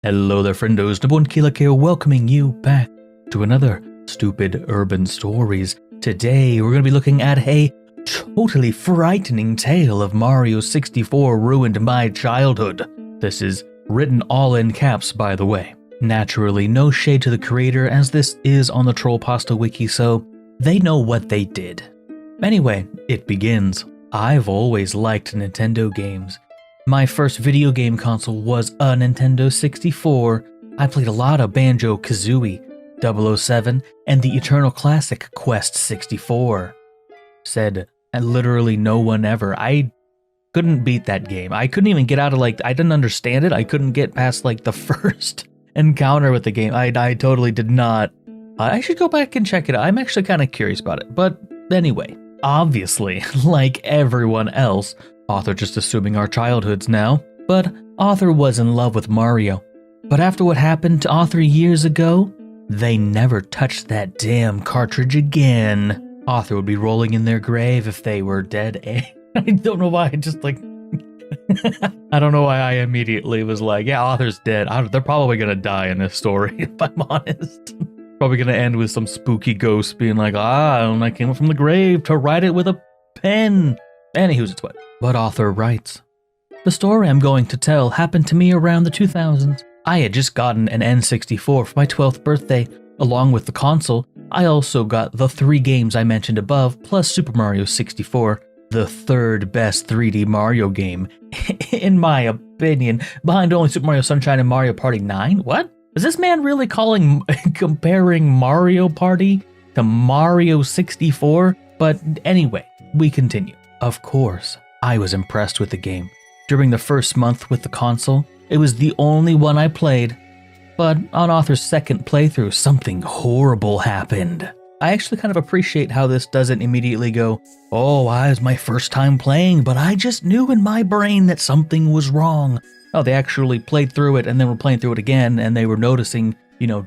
Hello there friendos, Newbornkilik here, welcoming you back to another Stupid Urban Stories. Today we're going to be looking at a totally frightening tale of Mario 64 ruined my childhood. This is written all in caps, by the way. Naturally, no shade to the creator, as this is on the trollpasta wiki, so they know what they did. Anyway, it begins. I've always liked Nintendo games. My first video game console was a Nintendo 64. I played a lot of Banjo-Kazooie, 007, and the eternal classic Quest 64. Said literally no one ever. I couldn't beat that game. I couldn't even get out of I didn't understand it. I couldn't get past the first encounter with the game. I totally did not. I should go back and check it out. I'm actually kind of curious about it. But anyway, obviously, like everyone else, Arthur just assuming our childhoods now, but Arthur was in love with Mario. But after what happened to Arthur years ago, they never touched that damn cartridge again. Arthur would be rolling in their grave if they were dead. I don't know why, I just I don't know why I immediately was yeah, Arthur's dead. They're probably gonna die in this story, if I'm honest. Probably gonna end with some spooky ghost being I came up from the grave to write it with a pen. Anywho's it's what. But Arthur writes, the story I'm going to tell happened to me around the 2000s. I had just gotten an N64 for my 12th birthday. Along with the console, I also got the 3 games I mentioned above, plus Super Mario 64, the third best 3D Mario game, in my opinion, behind only Super Mario Sunshine and Mario Party 9. What? Is this man really comparing Mario Party to Mario 64? But anyway, we continue. Of course, I was impressed with the game. During the first month with the console, it was the only one I played. But on Arthur's second playthrough, something horrible happened. I actually kind of appreciate how this doesn't immediately go, oh, it was my first time playing, but I just knew in my brain that something was wrong. Oh, they actually played through it and then were playing through it again, and they were noticing,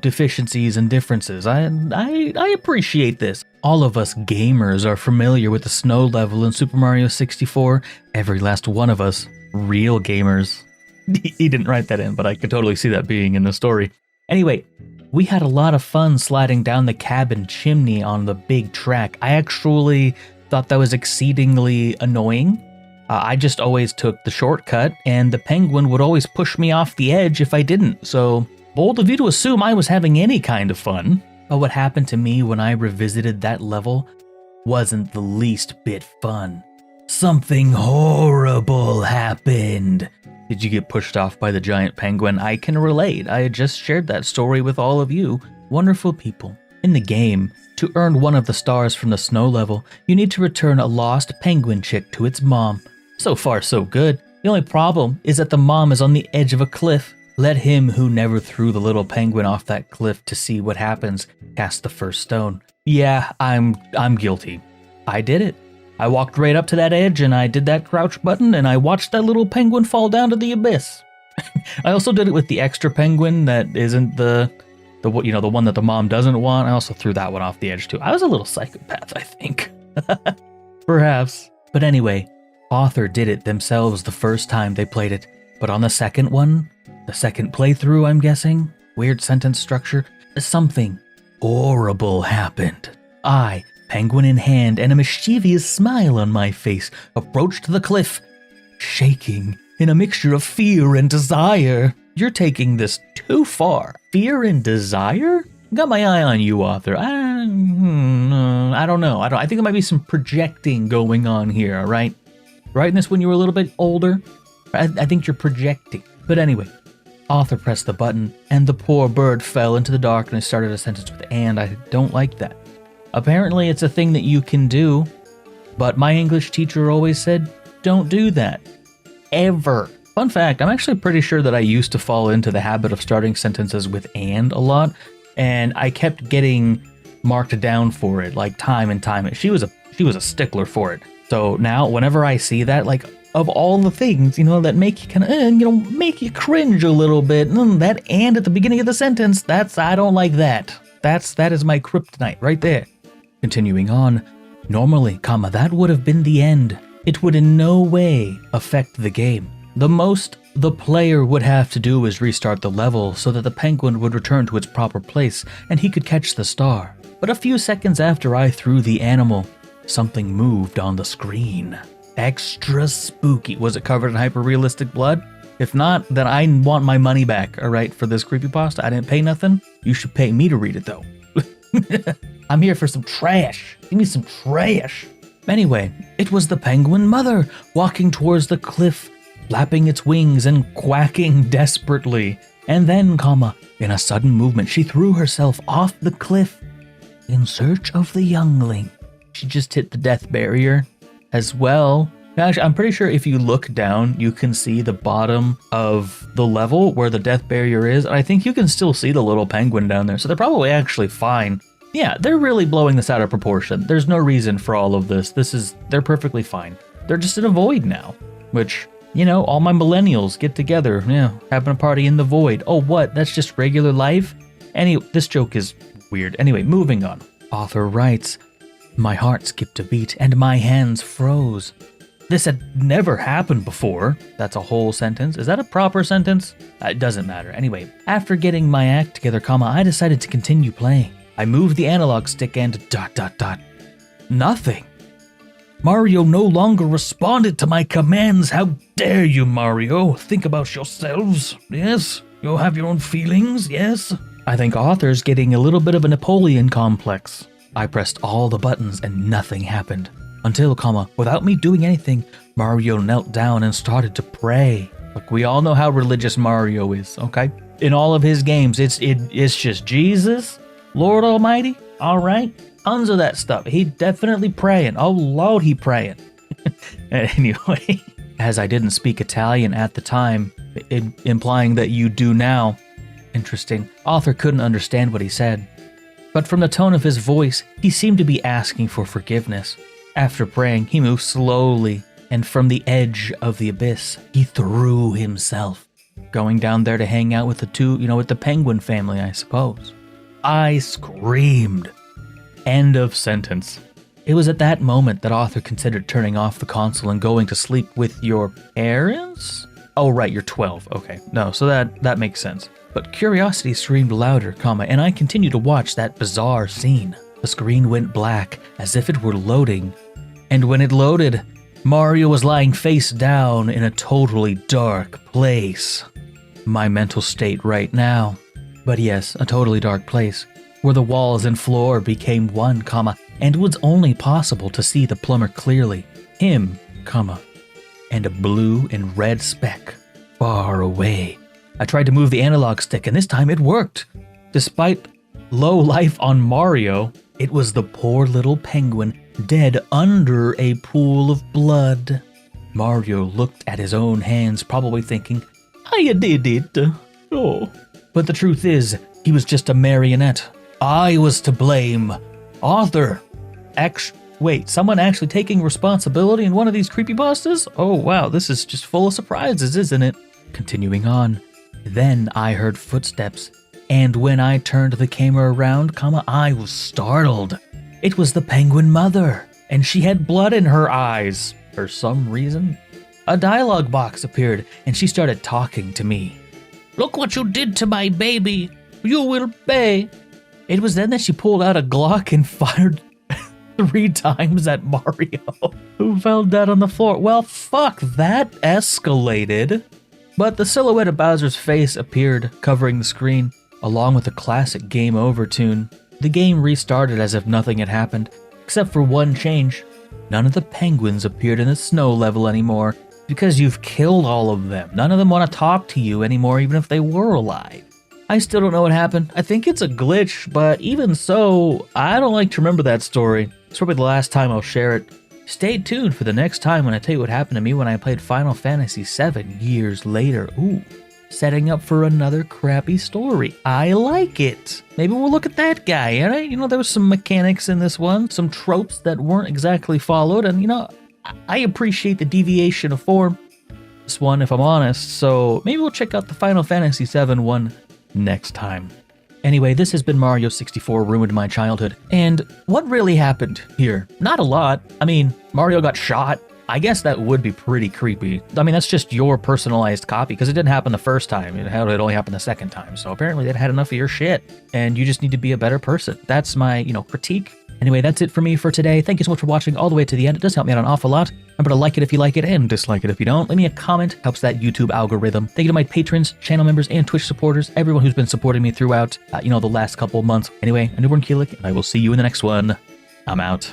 deficiencies and differences. I appreciate this. All of us gamers are familiar with the snow level in Super Mario 64. Every last one of us, real gamers. He didn't write that in, but I could totally see that being in the story. Anyway, we had a lot of fun sliding down the cabin chimney on the big track. I actually thought that was exceedingly annoying. I just always took the shortcut, and the penguin would always push me off the edge if I didn't, so bold of you to assume I was having any kind of fun. But what happened to me when I revisited that level wasn't the least bit fun. Something horrible happened. Did you get pushed off by the giant penguin? I can relate. I had just shared that story with all of you, wonderful people. In the game, to earn one of the stars from the snow level, you need to return a lost penguin chick to its mom. So far, so good. The only problem is that the mom is on the edge of a cliff. Let him who never threw the little penguin off that cliff to see what happens cast the first stone. Yeah, I'm guilty. I did it. I walked right up to that edge and I did that crouch button and I watched that little penguin fall down to the abyss. I also did it with the extra penguin that isn't the one that the mom doesn't want. I also threw that one off the edge too. I was a little psychopath, I think. Perhaps. But anyway, Arthur did it themselves the first time they played it. But on the second one, the second playthrough, I'm guessing, weird sentence structure, something horrible happened. I, penguin in hand and a mischievous smile on my face, approached the cliff, shaking in a mixture of fear and desire. You're taking this too far. Fear and desire? Got my eye on you, Arthur. I don't know. I think there might be some projecting going on here, all right? Writing this when you were a little bit older? I think you're projecting. But anyway, Arthur pressed the button, and the poor bird fell into the dark and started a sentence with "and." I don't like that. Apparently, it's a thing that you can do, but my English teacher always said, don't do that. Ever. Fun fact, I'm actually pretty sure that I used to fall into the habit of starting sentences with "and" a lot, and I kept getting marked down for it, time and time. She was a stickler for it. So now, whenever I see that, of all the things, that make you kind of, make you cringe a little bit, that "and" at the beginning of the sentence, I don't like that. That is my kryptonite right there. Continuing on, normally, that would have been the end. It would in no way affect the game. The most the player would have to do is restart the level so that the penguin would return to its proper place and he could catch the star. But a few seconds after I threw the animal, something moved on the screen. Extra spooky. Was it covered in hyper-realistic blood? If not, then I want my money back, alright, for this creepypasta. I didn't pay nothing. You should pay me to read it, though. I'm here for some trash. Give me some trash. Anyway, it was the penguin mother walking towards the cliff, flapping its wings and quacking desperately. And then, in a sudden movement, she threw herself off the cliff in search of the youngling. She just hit the death barrier as well. Actually, I'm pretty sure if you look down, you can see the bottom of the level where the death barrier is. I think you can still see the little penguin down there, so they're probably actually fine. Yeah, they're really blowing this out of proportion. There's no reason for all of this. They're perfectly fine. They're just in a void now, which, you know, all my millennials get together, having a party in the void. Oh, what? That's just regular life? This joke is weird. Anyway, moving on. Author writes, "My heart skipped a beat and my hands froze. This had never happened before." That's a whole sentence. Is that a proper sentence? It doesn't matter. Anyway, after getting my act together, I decided to continue playing. I moved the analog stick and ... Nothing. Mario no longer responded to my commands. How dare you, Mario? Think about yourselves. Yes? You'll have your own feelings, yes? I think author's getting a little bit of a Napoleon complex. I pressed all the buttons and nothing happened. Until, without me doing anything, Mario knelt down and started to pray. Look, we all know how religious Mario is, okay? In all of his games, it's just Jesus, Lord Almighty, all right? Tons of that stuff. He definitely praying. Oh, Lord, he praying. Anyway, as I didn't speak Italian at the time, implying that you do now. Interesting. Author couldn't understand what he said. But from the tone of his voice, he seemed to be asking for forgiveness. After praying, he moved slowly, and from the edge of the abyss, he threw himself, going down there to hang out with with the penguin family, I suppose. I screamed. End of sentence. It was at that moment that author considered turning off the console and going to sleep with your parents? Oh, right, you're 12. Okay, no, so that makes sense. But curiosity screamed louder, and I continued to watch that bizarre scene. The screen went black, as if it were loading. And when it loaded, Mario was lying face down in a totally dark place. My mental state right now. But yes, a totally dark place, where the walls and floor became one, and it was only possible to see the plumber clearly. Him, and a blue and red speck far away. I tried to move the analog stick, and this time it worked. Despite low life on Mario, it was the poor little penguin dead under a pool of blood. Mario looked at his own hands, probably thinking, I did it. Oh. But the truth is, he was just a marionette. I was to blame. Author. Wait, someone actually taking responsibility in one of these creepypastas? Oh wow, this is just full of surprises, isn't it? Continuing on. Then I heard footsteps, and when I turned the camera around, I was startled. It was the penguin mother, and she had blood in her eyes, for some reason. A dialogue box appeared, and she started talking to me. Look what you did to my baby. You will pay. It was then that she pulled out a Glock and fired 3 times at Mario, who fell dead on the floor. Well, fuck, that escalated. But the silhouette of Bowser's face appeared, covering the screen, along with a classic game over tune. The game restarted as if nothing had happened, except for one change. None of the penguins appeared in the snow level anymore, because you've killed all of them. None of them want to talk to you anymore, even if they were alive. I still don't know what happened. I think it's a glitch, but even so, I don't like to remember that story. It's probably the last time I'll share it. Stay tuned for the next time when I tell you what happened to me when I played Final Fantasy VII years later. Ooh, setting up for another crappy story. I like it. Maybe we'll look at that guy, alright? You know, there was some mechanics in this one, some tropes that weren't exactly followed, and you know, I appreciate the deviation of form. This one, if I'm honest, so maybe we'll check out the Final Fantasy VII one next time. Anyway, this has been Mario 64 Ruined My Childhood, and what really happened here? Not a lot. I mean, Mario got shot, I guess that would be pretty creepy. I mean, that's just your personalized copy because it didn't happen the first time. It only happened the second time. So apparently they'd had enough of your shit and you just need to be a better person. That's my, critique. Anyway, that's it for me for today. Thank you so much for watching all the way to the end. It does help me out an awful lot. Remember to like it if you like it and dislike it if you don't. Leave me a comment. Helps that YouTube algorithm. Thank you to my patrons, channel members, and Twitch supporters. Everyone who's been supporting me throughout, the last couple months. Anyway, I'm Newbornkilik, and I will see you in the next one. I'm out.